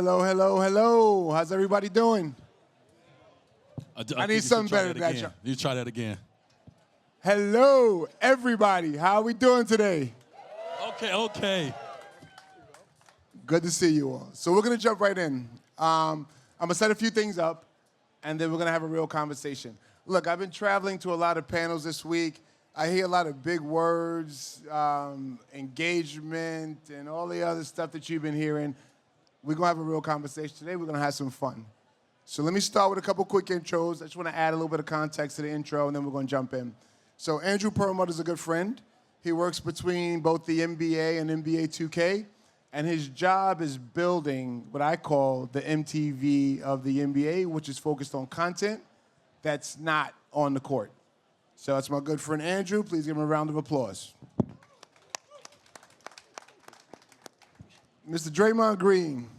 hello. How's everybody doing? I need something better than that. You try that again. Hello, everybody. How are we doing today? Okay. Good to see you all. So we're going to jump right in. I'm going to set a few things up, and then we're going to have a real conversation. Look, I've been traveling to a lot of panels this week. I hear a lot of big words, engagement, and all the other stuff that you've been hearing. We're going to have a real conversation today. We're going to have some fun. So let me start with a couple quick intros. I just want to add a little bit of context to the intro, and then we're going to jump in. So Andrew Perlmutter is a good friend. He works between both the NBA and NBA 2K, and his job is building what I call the MTV of the NBA, which is focused on content that's not on the court. So that's my good friend Andrew. Please give him a round of applause. Mr. Draymond Green,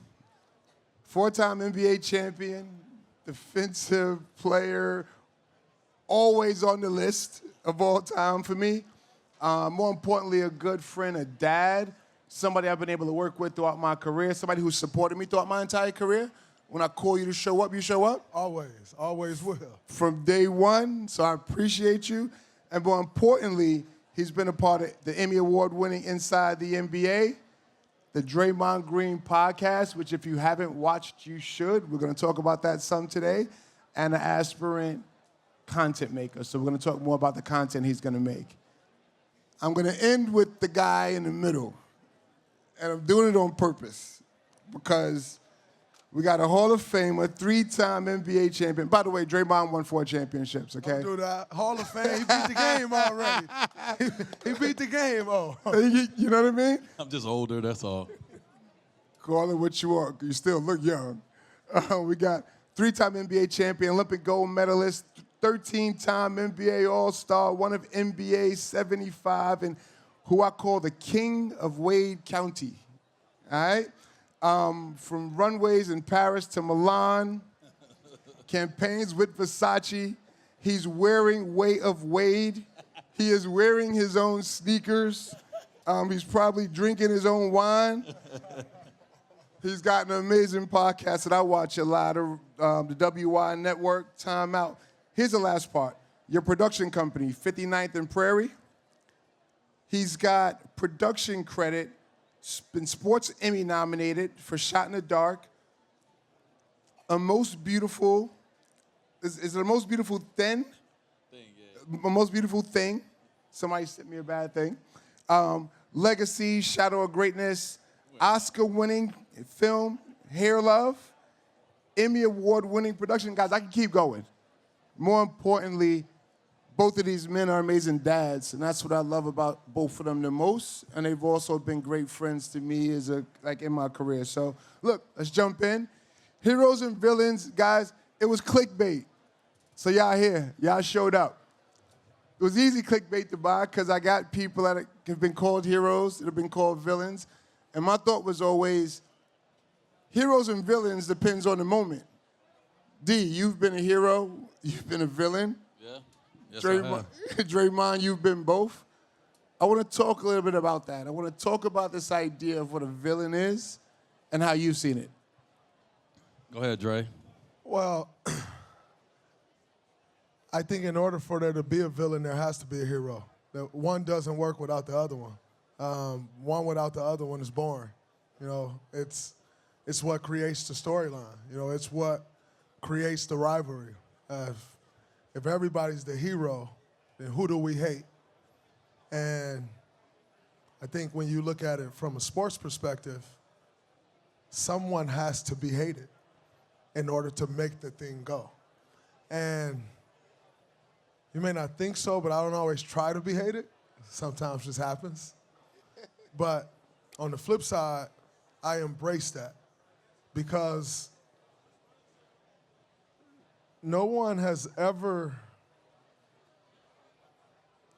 four-time NBA champion, defensive player, always on the list of all time for me. More importantly, a good friend, a dad, somebody I've been able to work with throughout my career, somebody who supported me throughout my entire career. When I call you to show up, you show up? Always will. From day one, so I appreciate you. And more importantly, he's been a part of the Emmy Award-winning Inside the NBA, the Draymond Green podcast, which if you haven't watched, you should. We're going to talk about that some today, and an aspirant content maker. So we're going to talk more about the content he's going to make. I'm going to end with the guy in the middle, and I'm doing it on purpose because we got a Hall of Famer, three-time NBA champion. By the way, Draymond won 4 championships, okay? Don't do that. Hall of Fame, he beat the game already. He beat the game, You know what I mean? I'm just older, that's all. Call it what you want. You still look young. We got 3-time NBA champion, Olympic gold medalist, 13-time NBA All-Star, one of NBA 75, and who I call the king of Wade County, all right? From runways in Paris to Milan, campaigns with Versace. He's wearing Way of Wade. He is wearing his own sneakers. He's probably drinking his own wine. He's got an amazing podcast that I watch a lot of, the WY Network, Time Out. Here's the last part. Your production company, 59th and Prairie. He's got production credit, been Sports Emmy nominated for Shot in the Dark. A Most Beautiful, is it a Most Beautiful Thing? A Most Beautiful Thing. Somebody sent me a bad thing. Legacy, Shadow of Greatness, Oscar-winning film, Hair Love, Emmy Award-winning production. Guys, I can keep going. More importantly, both of these men are amazing dads, and that's what I love about both of them the most. And they've also been great friends to me in my career. So look, let's jump in. Heroes and villains, guys. It was clickbait. So y'all here, y'all showed up. It was easy clickbait to buy because I got people that have been called heroes, that have been called villains, and my thought was always, heroes and villains depends on the moment. D, you've been a hero, you've been a villain. Yeah. Yes, Draymond, you've been both. I want to talk a little bit about that. I want to talk about this idea of what a villain is and how you've seen it. Go ahead, Dre. Well, I think in order for there to be a villain, there has to be a hero. That one doesn't work without the other one. One without the other one is boring. You know, it's what creates the storyline. You know, it's what creates the rivalry. If everybody's the hero, then who do we hate? And I think when you look at it from a sports perspective, someone has to be hated in order to make the thing go. And you may not think so, but I don't always try to be hated. Sometimes it just happens. But on the flip side, I embrace that because no one has ever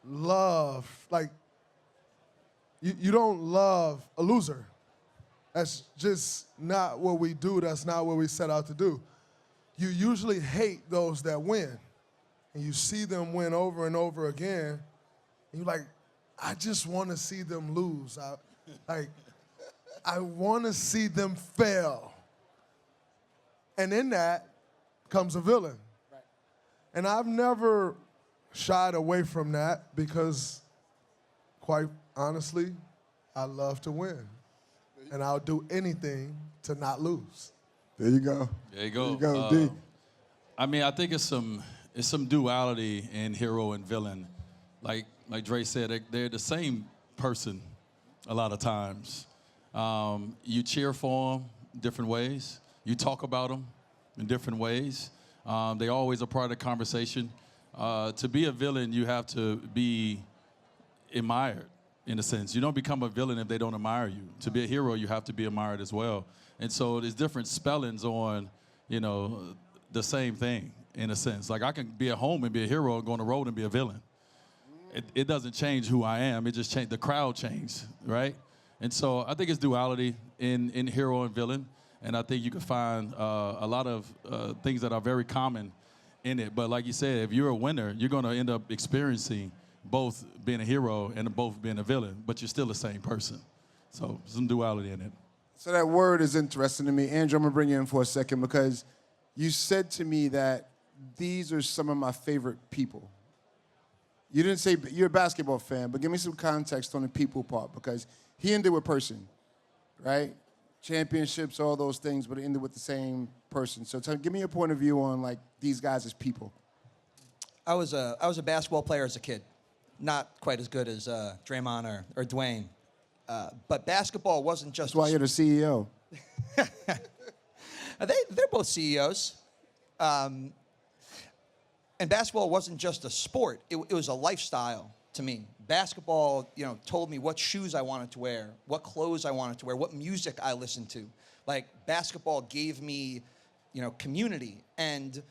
loved, like, you don't love a loser. That's just not what we do. That's not what we set out to do. You usually hate those that win. And you see them win over and over again. And you're like, I just want to see them lose. I want to see them fail. And in that comes a villain. Right. And I've never shied away from that because, quite honestly, I love to win. And I'll do anything to not lose. There you go. There you go. There you go, D. I mean, I think it's some duality in hero and villain. Like Dre said, they're the same person a lot of times. You cheer for them different ways. You talk about them in different ways. They always are part of the conversation. To be a villain, you have to be admired, in a sense. You don't become a villain if they don't admire you. To be a hero, you have to be admired as well. And so there's different spellings on, the same thing, in a sense. Like I can be at home and be a hero and go on the road and be a villain. It doesn't change who I am. It just changed, the crowd changed, right? And so I think it's duality in hero and villain. And I think you can find a lot of things that are very common in it. But like you said, if you're a winner, you're going to end up experiencing both being a hero and both being a villain, but you're still the same person. So some duality in it. So that word is interesting to me. Andrew, I'm going to bring you in for a second because you said to me that these are some of my favorite people. You didn't say you're a basketball fan, but give me some context on the people part because he ended with person, right? Championships, all those things, but it ended with the same person. So give me your point of view on like these guys as people. I was a basketball player as a kid, not quite as good as Draymond or Dwyane, but basketball wasn't just. That's why you're the CEO. They're both CEOs, and basketball wasn't just a sport; it was a lifestyle to me. Basketball, told me what shoes I wanted to wear, what clothes I wanted to wear, what music I listened to. Like basketball gave me, community. And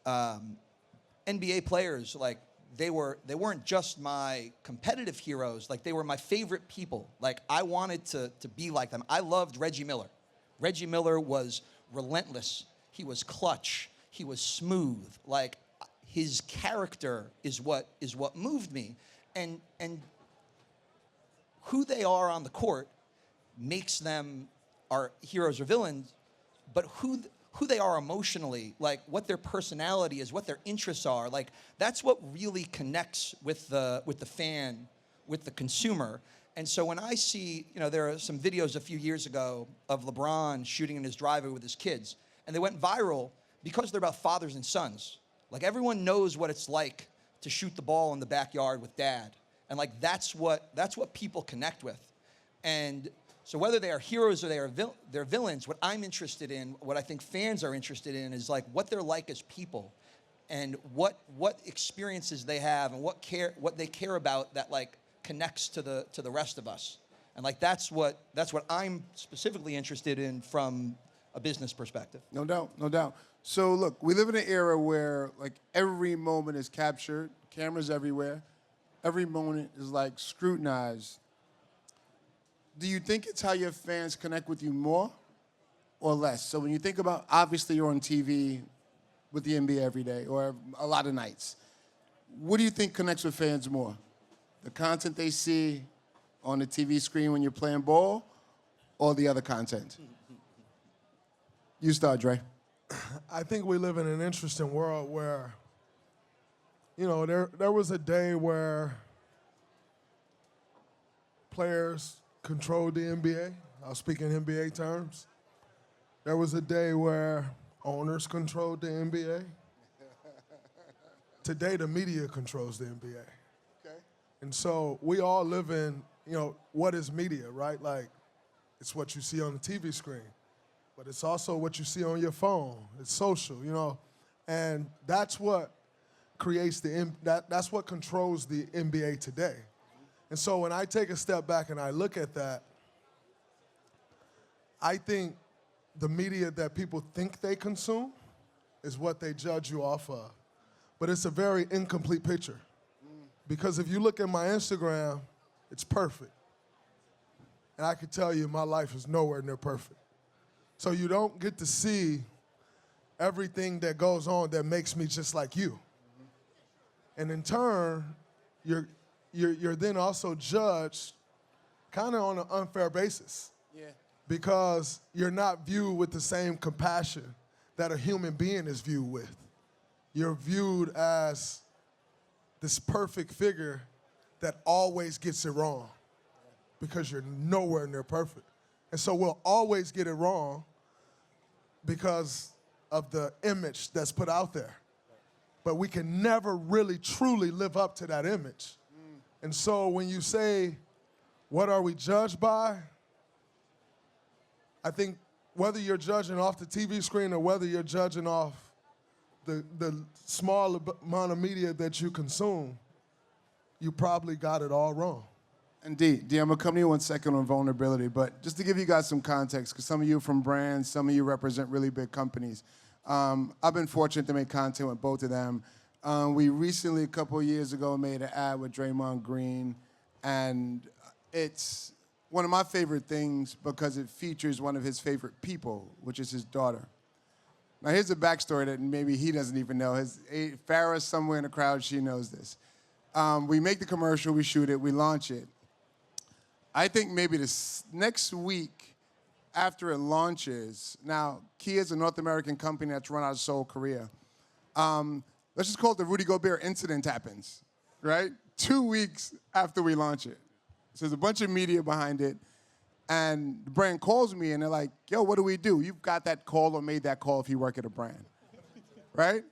NBA players, like they weren't just my competitive heroes. Like they were my favorite people. Like I wanted to be like them. I loved Reggie Miller. Reggie Miller was relentless. He was clutch. He was smooth. Like his character is what moved me. And who they are on the court makes them our heroes or villains, but who they are emotionally, like what their personality is, what their interests are, like that's what really connects with the fan, with the consumer. And so when I see, there are some videos a few years ago of LeBron shooting in his driveway with his kids, and they went viral because they're about fathers and sons. Like everyone knows what it's like to shoot the ball in the backyard with dad. And like that's what people connect with. And so whether they are heroes or they're villains, what I'm interested in, what I think fans are interested in is like what they're like as people and what experiences they have and what they care about that like connects to the rest of us. And like that's what I'm specifically interested in from a business perspective. No doubt, no doubt. So look, we live in an era where like every moment is captured, cameras everywhere. Every moment is like scrutinized. Do you think it's how your fans connect with you more or less? So when you think about, obviously you're on TV with the NBA every day or a lot of nights. What do you think connects with fans more? The content they see on the TV screen when you're playing ball or the other content? You start, Dre. I think we live in an interesting world where, there was a day where players controlled the NBA. I'll speak in NBA terms. There was a day where owners controlled the NBA. Today, the media controls the NBA. Okay. And so we all live in, what is media, right? Like, it's what you see on the TV screen, but it's also what you see on your phone. It's social, and that's what creates that's what controls the NBA today. And so when I take a step back and I look at that, I think the media that people think they consume is what they judge you off of. But it's a very incomplete picture. Because if you look at my Instagram, it's perfect. And I can tell you my life is nowhere near perfect. So you don't get to see everything that goes on that makes me just like you. And in turn, you're then also judged kind of on an unfair basis. Yeah. Because you're not viewed with the same compassion that a human being is viewed with. You're viewed as this perfect figure that always gets it wrong because you're nowhere near perfect. And so we'll always get it wrong because of the image that's put out there. But we can never really truly live up to that image. And so when you say, what are we judged by? I think whether you're judging off the TV screen or whether you're judging off the small amount of media that you consume, you probably got it all wrong. And D, I'm gonna come to you 1 second on vulnerability, but just to give you guys some context, because some of you are from brands, some of you represent really big companies. I've been fortunate to make content with both of them. We recently, a couple of years ago, made an ad with Draymond Green, and it's one of my favorite things because it features one of his favorite people, which is his daughter. Now, here's a backstory that maybe he doesn't even know. Farrah, somewhere in the crowd, she knows this. We make the commercial, we shoot it, we launch it. I think maybe this next week after it launches, now, Kia is a North American company that's run out of Seoul, Korea. Let's just call it the Rudy Gobert incident happens, right? 2 weeks after we launch it. So there's a bunch of media behind it, and the brand calls me, and they're like, yo, what do we do? You've got that call or made that call if you work at a brand, right?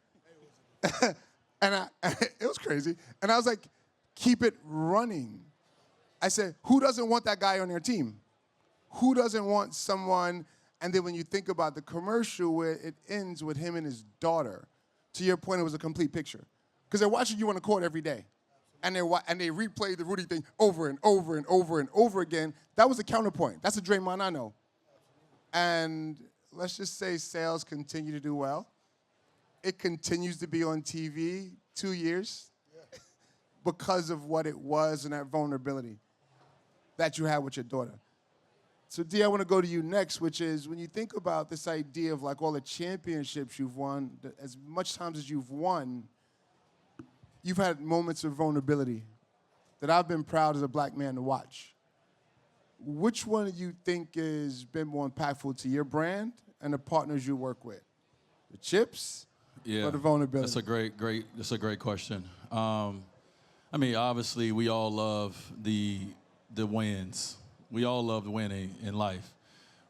And it was crazy. And I was like, keep it running. I said, who doesn't want that guy on their team? Who doesn't want someone? And then when you think about the commercial where it ends with him and his daughter, to your point, it was a complete picture. Because they're watching you on the court every day. And they replay the Rudy thing over and over and over and over again. That was a counterpoint. That's a Draymond I know. And let's just say sales continue to do well. It continues to be on TV 2 years because of what it was and that vulnerability that you had with your daughter. So, D, I want to go to you next, which is when you think about this idea of like all the championships you've won, as much times as you've won, you've had moments of vulnerability that I've been proud as a black man to watch. Which one do you think has been more impactful to your brand and the partners you work with? The chips or the vulnerability? That's a great question. I mean, obviously, we all love the wins. We all love winning in life.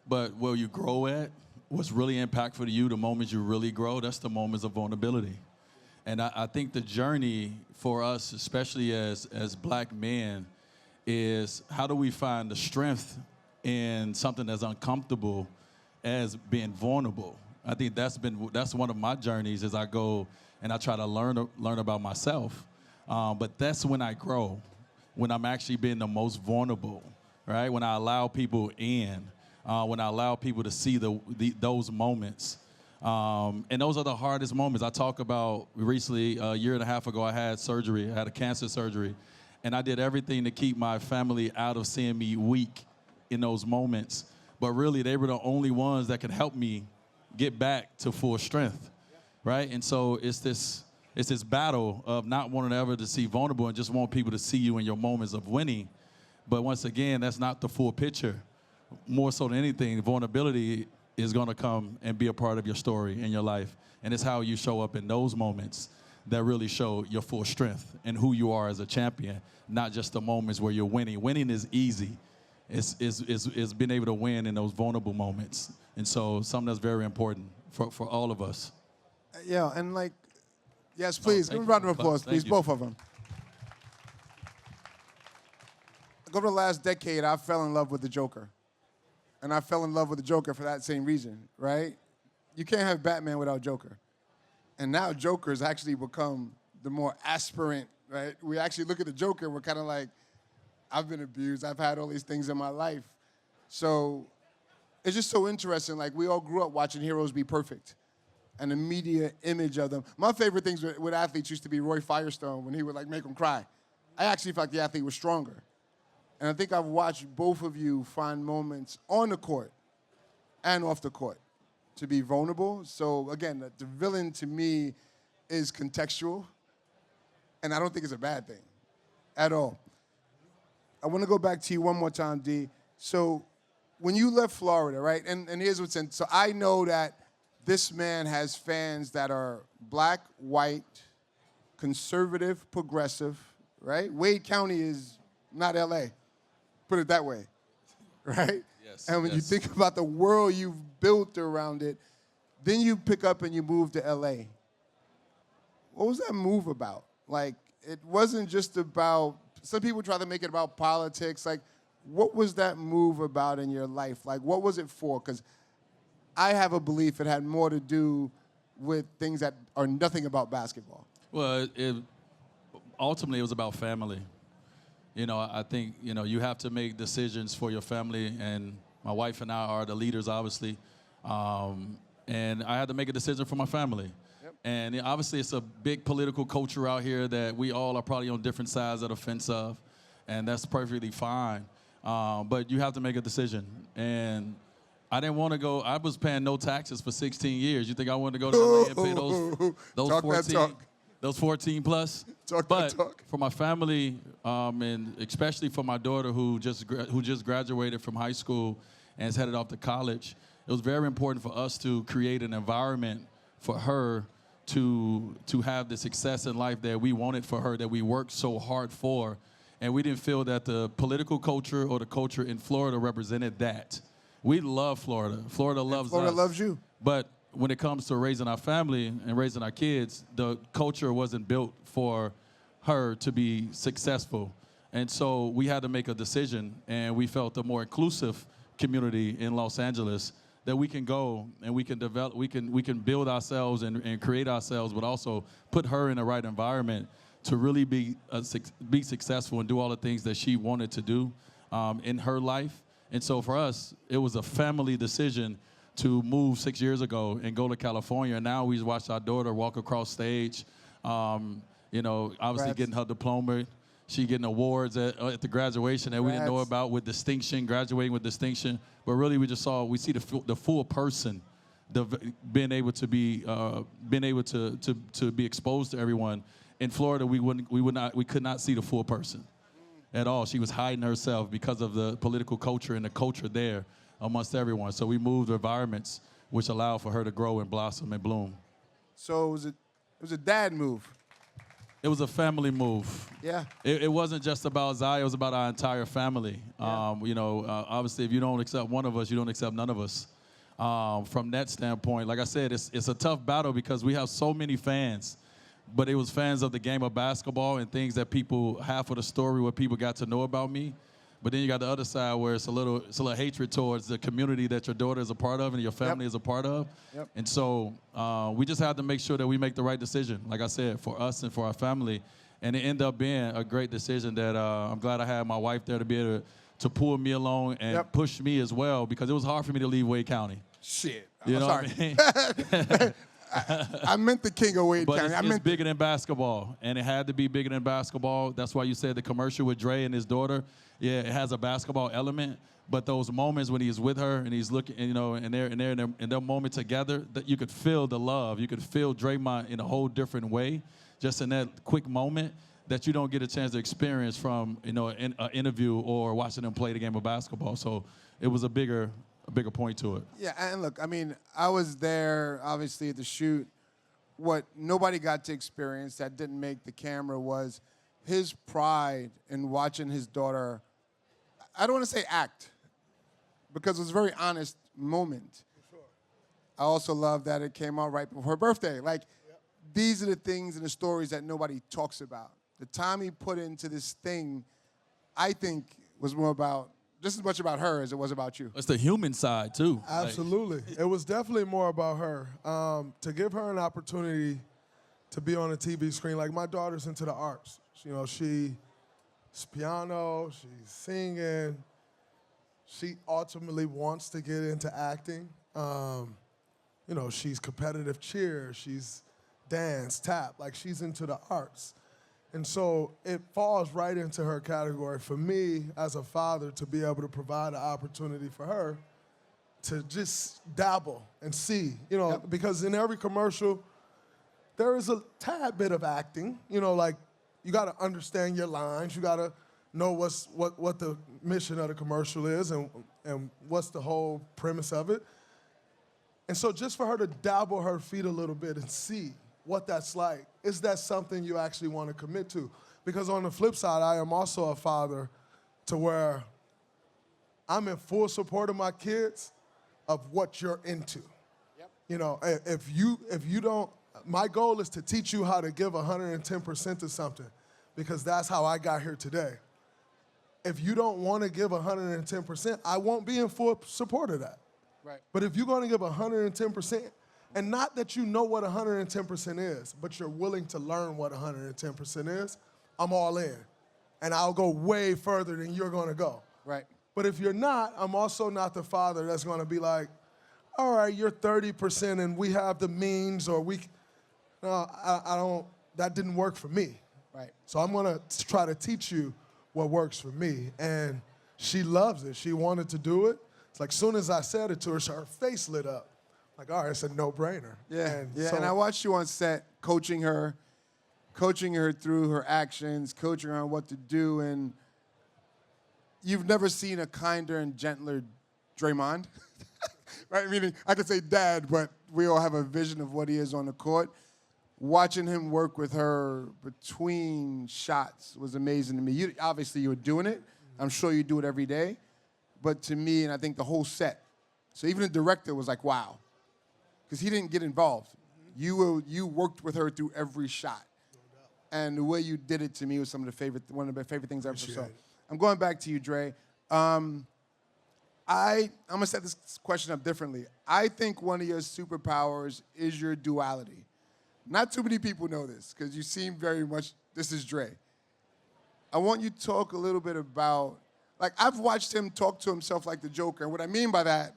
But where you grow at, what's really impactful to you, the moments you really grow, that's the moments of vulnerability. And I think the journey for us, especially as black men, is how do we find the strength in something as uncomfortable as being vulnerable? I think that's one of my journeys as I go and I try to learn about myself. But that's when I grow, when I'm actually being the most vulnerable, right? When I allow people in, when I allow people to see those moments. And those are the hardest moments. I talk about recently, a year and a half ago, I had surgery. I had a cancer surgery. And I did everything to keep my family out of seeing me weak in those moments. But really, they were the only ones that could help me get back to full strength, right? And so it's this battle of not wanting ever to see vulnerable and just want people to see you in your moments of winning. But once again, that's not the full picture. More so than anything, vulnerability is going to come and be a part of your story in your life. And it's how you show up in those moments that really show your full strength and who you are as a champion, not just the moments where you're winning. Winning is easy. It's being able to win in those vulnerable moments. And so something that's very important for all of us. Yeah, and like, yes, please, give me a round of applause, please, both of them. Over the last decade, I fell in love with the Joker. And I fell in love with the Joker for that same reason, right? You can't have Batman without Joker. And now Joker's actually become the more aspirant, right? We actually look at the Joker, we're kind of like, I've been abused, I've had all these things in my life. So it's just so interesting, like we all grew up watching heroes be perfect and the media image of them. My favorite things with athletes used to be Roy Firestone when he would like make them cry. I actually felt like the athlete was stronger. And I think I've watched both of you find moments on the court and off the court to be vulnerable. So again, the villain to me is contextual, and I don't think it's a bad thing at all. I want to go back to you one more time, D. So when you left Florida, right, and here's what's in, so I know that this man has fans that are black, white, conservative, progressive, right? Wade County is not LA, put it that way, right? Yes, And when you yes. think about the world you've built around it, then you pick up and you move to LA. What was that move about? Like, it wasn't just about, some people try to make it about politics. Like, what was that move about in your life? Like, what was it for? Because I have a belief it had more to do with things that are nothing about basketball. Well, ultimately, it was about family. You know, I think, you know, you have to make decisions for your family, and my wife and I are the leaders, obviously. And I had to make a decision for my family. Yep. And obviously, it's a big political culture out here that we all are probably on different sides of the fence of, and that's perfectly fine. But you have to make a decision. And I didn't want to go. I was paying no taxes for 16 years. You think I wanted to go to LA and pay those Talk 14? that talk. Those 14 plus. Talk but that talk. for my family, and especially for my daughter who just graduated from high school and is headed off to college, it was very important for us to create an environment for her to have the success in life that we wanted for her, that we worked so hard for. And we didn't feel that the political culture or the culture in Florida represented that. We love Florida. Florida loves us. Florida loves you. But when it comes to raising our family and raising our kids, the culture wasn't built for her to be successful. And so we had to make a decision, and we felt a more inclusive community in Los Angeles that we can go and we can develop, we can build ourselves and create ourselves, but also put her in the right environment to really be successful and do all the things that she wanted to do in her life. And so for us, it was a family decision to move 6 years ago and go to California. And now we watched our daughter walk across stage, you know, obviously Congrats. getting her diploma. She getting awards at the graduation that we didn't know Congrats. about, with distinction, graduating with distinction. But really, we see the full person, being able to be exposed to everyone. In Florida, we could not see the full person at all. She was hiding herself because of the political culture and the culture there amongst everyone. So we moved environments which allowed for her to grow and blossom and bloom. So it was a dad move. It was a family move. Yeah. It wasn't just about Zaya, it was about our entire family. Yeah. You know, obviously, if you don't accept one of us, you don't accept none of us. From that standpoint, like I said, it's a tough battle because we have so many fans, but it was fans of the game of basketball and things that people, half of the story where people got to know about me. But then you got the other side where it's a little hatred towards the community that your daughter is a part of and your family is a part of. Yep. And so we just had to make sure that we make the right decision, like I said, for us and for our family. And it ended up being a great decision that I'm glad I had my wife there to be able to pull me along and push me as well, because it was hard for me to leave Wade County. Shit. You know sorry. what I mean? I meant the king of Wade But County. it's bigger than basketball, and it had to be bigger than basketball. That's why you said the commercial with Dre and his daughter, yeah, it has a basketball element. But those moments when he's with her and he's looking, you know, and they're in their moment together, that you could feel the love. You could feel Draymond in a whole different way, just in that quick moment that you don't get a chance to experience from, you know, an interview or watching them play the game of basketball. So it was a bigger point to it. Yeah, and look, I mean, I was there, obviously, at the shoot. What nobody got to experience that didn't make the camera was his pride in watching his daughter, I don't want to say act, because it was a very honest moment. Sure. I also love that it came out right before her birthday. Like, these are the things and the stories that nobody talks about. The time he put into this thing, I think, was more about, just as much about her as it was about you. It's the human side, too. Absolutely. It was definitely more about her. To give her an opportunity to be on a TV screen, like my daughter's into the arts. You know, she's piano, she's singing. She ultimately wants to get into acting. You know, she's competitive cheer, she's dance, tap, like she's into the arts. And so it falls right into her category for me as a father to be able to provide an opportunity for her to just dabble and see, you know, because in every commercial, there is a tad bit of acting, you know, like you got to understand your lines, you got to know what the mission of the commercial is and what's the whole premise of it. And so just for her to dabble her feet a little bit and see what that's like, is that something you actually want to commit to? Because on the flip side, I am also a father to where I'm in full support of my kids of what you're into. Yep. You know, if you don't, my goal is to teach you how to give 110% to something, because that's how I got here today. If you don't want to give 110%, I won't be in full support of that. Right. But if you're going to give 110%, and not that you know what 110% is, but you're willing to learn what 110% is, I'm all in. And I'll go way further than you're going to go. Right. But if you're not, I'm also not the father that's going to be like, all right, you're 30% and we have the means, or no, I don't, that didn't work for me. Right. So I'm going to try to teach you what works for me. And she loves it. She wanted to do it. It's like, soon as I said it to her, her face lit up. Like, all right, it's a no-brainer. Yeah, So, and I watched you on set coaching her through her actions, coaching her on what to do, and you've never seen a kinder and gentler Draymond, right? Meaning, I could say dad, but we all have a vision of what he is on the court. Watching him work with her between shots was amazing to me. Obviously, you were doing it. I'm sure you do it every day. But to me, and I think the whole set, so even the director was like, wow, because he didn't get involved. You worked with her through every shot. And the way you did it to me was one of the favorite things I ever saw. I'm going back to you, Dre. I'm gonna set this question up differently. I think one of your superpowers is your duality. Not too many people know this, because you seem very much, this is Dre. I want you to talk a little bit about, like, I've watched him talk to himself like the Joker, and what I mean by that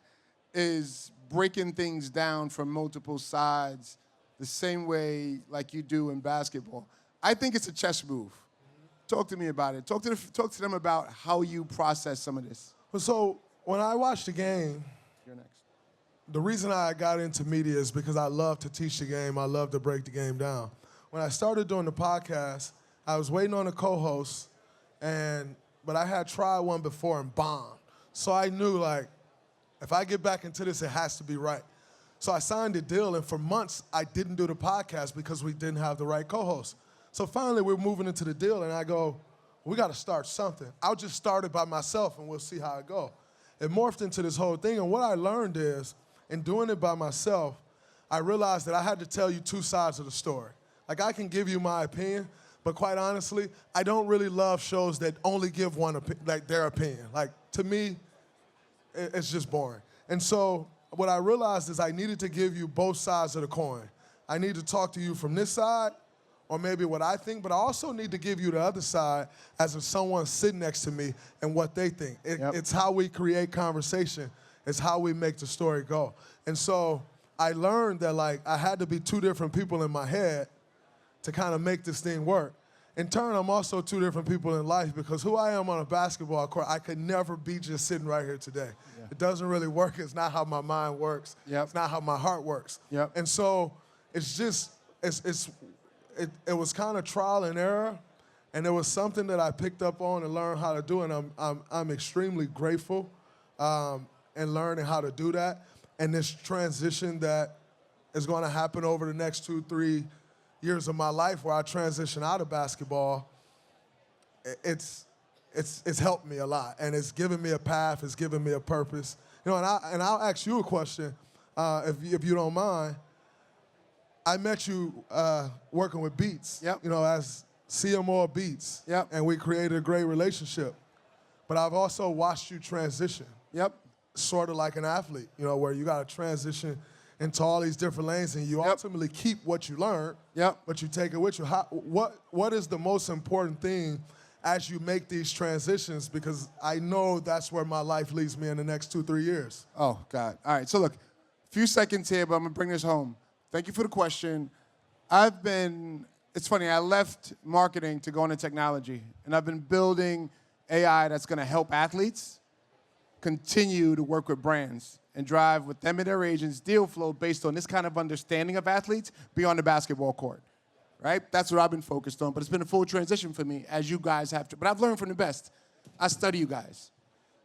is breaking things down from multiple sides the same way like you do in basketball. I think it's a chess move. Talk to me about it. Talk to them about how you process some of this. So when I watched the game, You're next. the reason I got into media is because I love to teach the game. I love to break the game down. When I started doing the podcast, I was waiting on a co-host, but I had tried one before and bombed. So I knew, like, if I get back into this, it has to be right. So I signed a deal, and for months, I didn't do the podcast because we didn't have the right co-host. So finally, we're moving into the deal, and I go, we got to start something. I'll just start it by myself, and we'll see how it goes. It morphed into this whole thing, and what I learned is, in doing it by myself, I realized that I had to tell you two sides of the story. Like, I can give you my opinion, but quite honestly, I don't really love shows that only give one their opinion. Like, to me, it's just boring. And so what I realized is I needed to give you both sides of the coin. I need to talk to you from this side, or maybe what I think, but I also need to give you the other side as if someone's sitting next to me and what they think. It's how we create conversation. It's how we make the story go. And so I learned that, like, I had to be two different people in my head to kind of make this thing work. In turn, I'm also two different people in life, because who I am on a basketball court, I could never be just sitting right here today. Yeah. It doesn't really work. It's not how my mind works. Yep. It's not how my heart works. Yep. And so it's just, it was kind of trial and error, and it was something that I picked up on and learned how to do, and I'm extremely grateful in learning how to do that. And this transition that is going to happen over the next 2-3 years of my life, where I transition out of basketball, it's helped me a lot, and it's given me a path, it's given me a purpose. You know, and I'll ask you a question, if you don't mind. I met you working with Beats, you know, as CMO of Beats, and we created a great relationship. But I've also watched you transition, sort of like an athlete, you know, where you got to transition into all these different lanes, and you ultimately keep what you learn, but you take it with you. What is the most important thing as you make these transitions? Because I know that's where my life leads me in the next 2-3 years. Oh, God. All right, so look, a few seconds here, but I'm going to bring this home. Thank you for the question. It's funny, I left marketing to go into technology, and I've been building AI that's going to help athletes continue to work with brands and drive with them and their agents deal flow based on this kind of understanding of athletes beyond the basketball court, right? That's what I've been focused on, but it's been a full transition for me, as you guys have to. But I've learned from the best. I study you guys.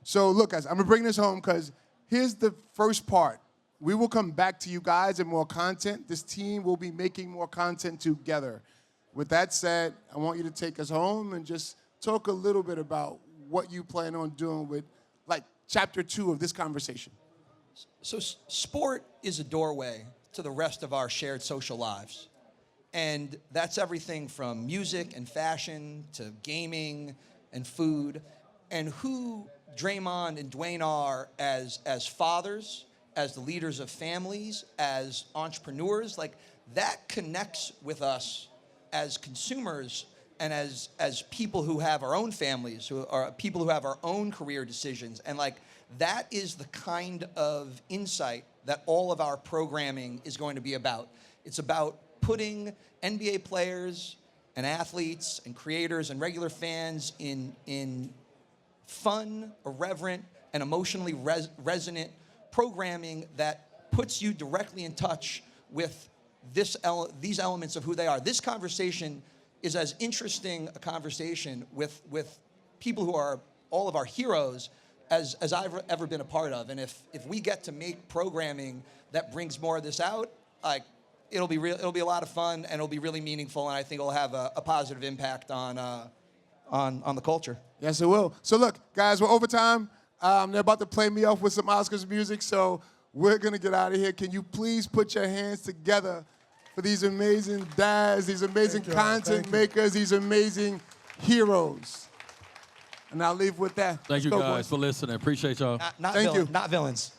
So look, guys, I'm going to bring this home, because here's the first part. we will come back to you guys and more content. This team will be making more content together. With that said, I want you to take us home and just talk a little bit about what you plan on doing with, like, chapter 2 of this conversation. So sport is a doorway to the rest of our shared social lives. And that's everything from music and fashion to gaming and food. And who Draymond and Dwyane are as fathers, as the leaders of families, as entrepreneurs, like that connects with us as consumers and as people who have our own families, who are people who have our own career decisions. And like that is the kind of insight that all of our programming is going to be about. It's about putting NBA players and athletes and creators and regular fans in fun, irreverent, and emotionally resonant programming that puts you directly in touch with these elements of who they are. This conversation is as interesting a conversation with people who are all of our heroes as I've ever been a part of. And if we get to make programming that brings more of this out, like it'll be a lot of fun and it'll be really meaningful, and I think it'll have a positive impact on the culture. Yes, it will. So look, guys, we're over time. They're about to play me off with some Oscars music, so we're going to get out of here. Can you please put your hands together for these amazing dads, these amazing content makers, these amazing heroes? And I'll leave with that. Thank you Let's go, guys boys. for listening. Appreciate y'all. Not Thank you. Not villains.